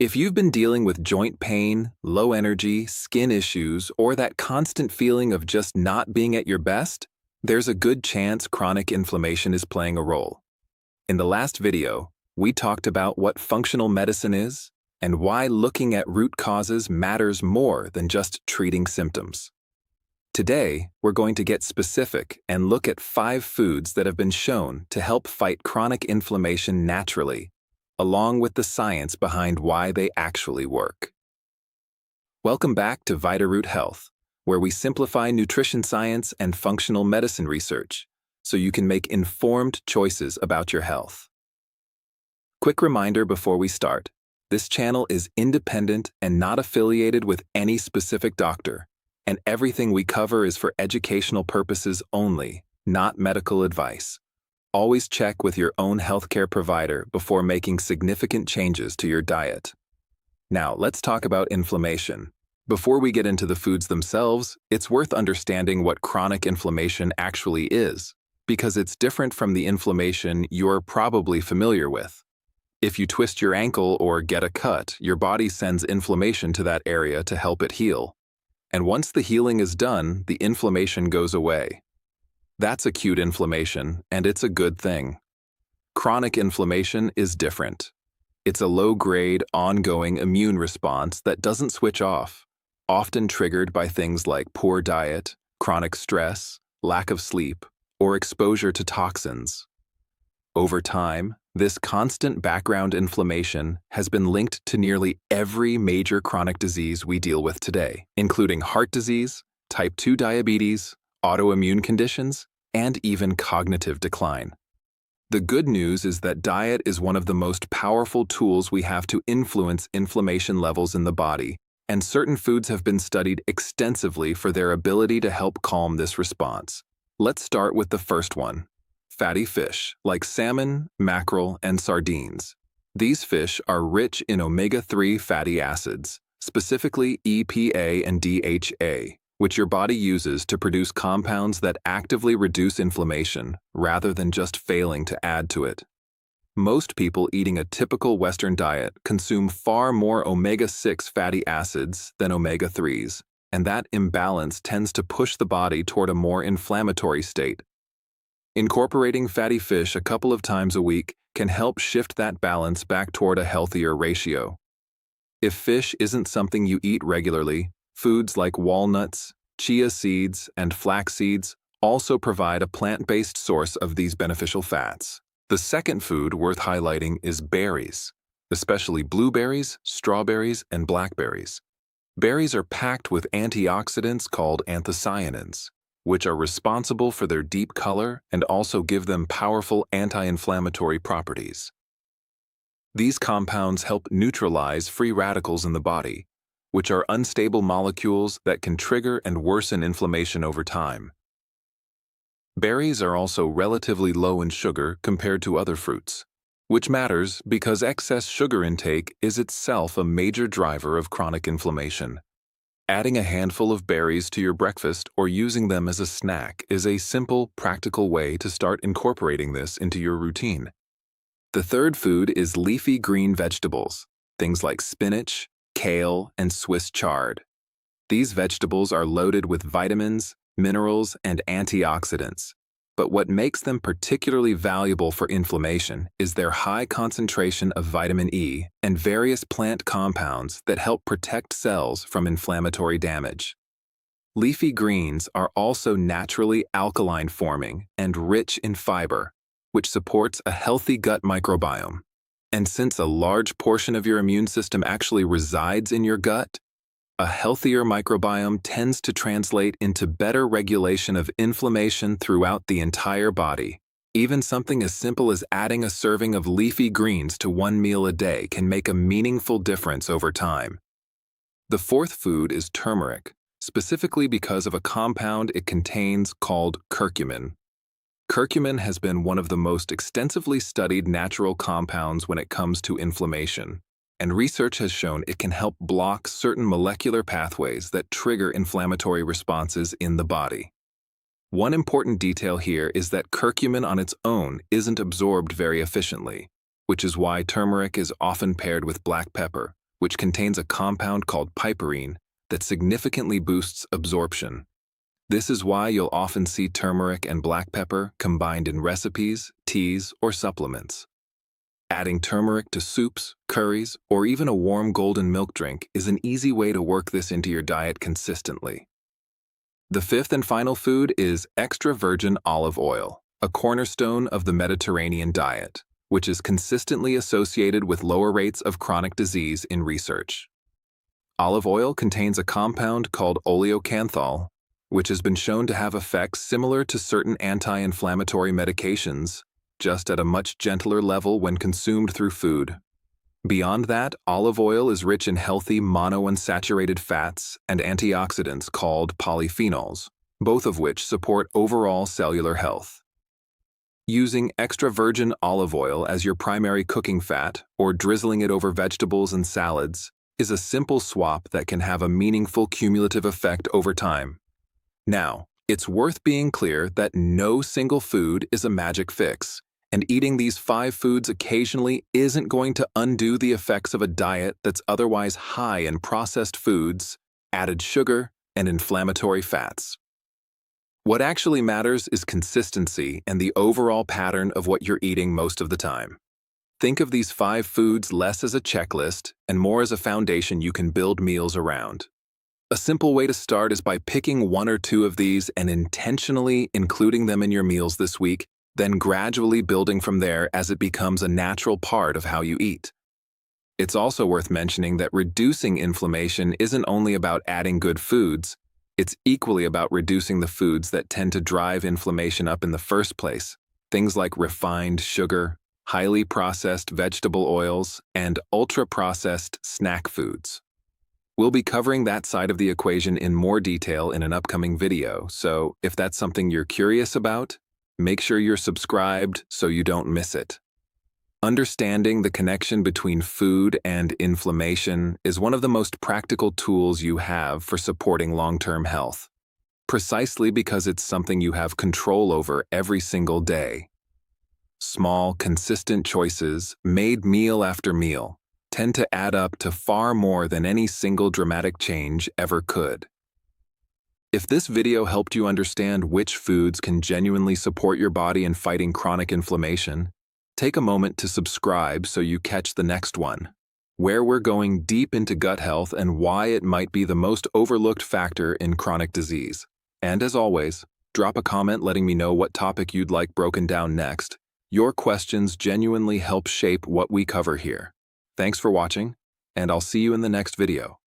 If you've been dealing with joint pain, low energy, skin issues, or that constant feeling of just not being at your best, there's a good chance chronic inflammation is playing a role. In the last video, we talked about what functional medicine is and why looking at root causes matters more than just treating symptoms. Today, we're going to get specific and look at 5 foods that have been shown to help fight chronic inflammation naturally, along with the science behind why they actually work. Welcome back to VitaRoot Health, where we simplify nutrition science and functional medicine research so you can make informed choices about your health. Quick reminder before we start, this channel is independent and not affiliated with any specific doctor, and everything we cover is for educational purposes only, not medical advice. Always check with your own healthcare provider before making significant changes to your diet. Now, let's talk about inflammation. Before we get into the foods themselves, it's worth understanding what chronic inflammation actually is, because it's different from the inflammation you're probably familiar with. If you twist your ankle or get a cut, your body sends inflammation to that area to help it heal. And once the healing is done, the inflammation goes away. That's acute inflammation, and it's a good thing. Chronic inflammation is different. It's a low-grade, ongoing immune response that doesn't switch off, often triggered by things like poor diet, chronic stress, lack of sleep, or exposure to toxins. Over time, this constant background inflammation has been linked to nearly every major chronic disease we deal with today, including heart disease, type 2 diabetes, autoimmune conditions, and even cognitive decline. The good news is that diet is one of the most powerful tools we have to influence inflammation levels in the body, and certain foods have been studied extensively for their ability to help calm this response. Let's start with the first one. Fatty fish, like salmon, mackerel, and sardines. These fish are rich in omega-3 fatty acids, specifically EPA and DHA, which your body uses to produce compounds that actively reduce inflammation, rather than just failing to add to it. Most people eating a typical Western diet consume far more omega-6 fatty acids than omega-3s, and that imbalance tends to push the body toward a more inflammatory state. Incorporating fatty fish a couple of times a week can help shift that balance back toward a healthier ratio. If fish isn't something you eat regularly, foods like walnuts, chia seeds, and flax seeds also provide a plant-based source of these beneficial fats. The second food worth highlighting is berries, especially blueberries, strawberries, and blackberries. Berries are packed with antioxidants called anthocyanins, which are responsible for their deep color and also give them powerful anti-inflammatory properties. These compounds help neutralize free radicals in the body, which are unstable molecules that can trigger and worsen inflammation over time. Berries are also relatively low in sugar compared to other fruits, which matters because excess sugar intake is itself a major driver of chronic inflammation. Adding a handful of berries to your breakfast or using them as a snack is a simple, practical way to start incorporating this into your routine. The third food is leafy green vegetables, things like spinach, kale, and Swiss chard. These vegetables are loaded with vitamins, minerals, and antioxidants. But what makes them particularly valuable for inflammation is their high concentration of vitamin E and various plant compounds that help protect cells from inflammatory damage. Leafy greens are also naturally alkaline-forming and rich in fiber, which supports a healthy gut microbiome. And since a large portion of your immune system actually resides in your gut, a healthier microbiome tends to translate into better regulation of inflammation throughout the entire body. Even something as simple as adding a serving of leafy greens to one meal a day can make a meaningful difference over time. The fourth food is turmeric, specifically because of a compound it contains called curcumin. Curcumin has been one of the most extensively studied natural compounds when it comes to inflammation, and research has shown it can help block certain molecular pathways that trigger inflammatory responses in the body. One important detail here is that curcumin on its own isn't absorbed very efficiently, which is why turmeric is often paired with black pepper, which contains a compound called piperine that significantly boosts absorption. This is why you'll often see turmeric and black pepper combined in recipes, teas, or supplements. Adding turmeric to soups, curries, or even a warm golden milk drink is an easy way to work this into your diet consistently. The fifth and final food is extra virgin olive oil, a cornerstone of the Mediterranean diet, which is consistently associated with lower rates of chronic disease in research. Olive oil contains a compound called oleocanthal, which has been shown to have effects similar to certain anti-inflammatory medications, just at a much gentler level when consumed through food. Beyond that, olive oil is rich in healthy monounsaturated fats and antioxidants called polyphenols, both of which support overall cellular health. Using extra virgin olive oil as your primary cooking fat or drizzling it over vegetables and salads is a simple swap that can have a meaningful cumulative effect over time. Now, it's worth being clear that no single food is a magic fix, and eating these 5 foods occasionally isn't going to undo the effects of a diet that's otherwise high in processed foods, added sugar, and inflammatory fats. What actually matters is consistency and the overall pattern of what you're eating most of the time. Think of these 5 foods less as a checklist and more as a foundation you can build meals around. A simple way to start is by picking 1 or 2 of these and intentionally including them in your meals this week, then gradually building from there as it becomes a natural part of how you eat. It's also worth mentioning that reducing inflammation isn't only about adding good foods, it's equally about reducing the foods that tend to drive inflammation up in the first place, things like refined sugar, highly processed vegetable oils, and ultra-processed snack foods. We'll be covering that side of the equation in more detail in an upcoming video, so if that's something you're curious about, make sure you're subscribed so you don't miss it. Understanding the connection between food and inflammation is one of the most practical tools you have for supporting long-term health, precisely because it's something you have control over every single day. Small, consistent choices, made meal after meal, tend to add up to far more than any single dramatic change ever could. If this video helped you understand which foods can genuinely support your body in fighting chronic inflammation, take a moment to subscribe so you catch the next one, where we're going deep into gut health and why it might be the most overlooked factor in chronic disease. And as always, drop a comment letting me know what topic you'd like broken down next. Your questions genuinely help shape what we cover here. Thanks for watching, and I'll see you in the next video.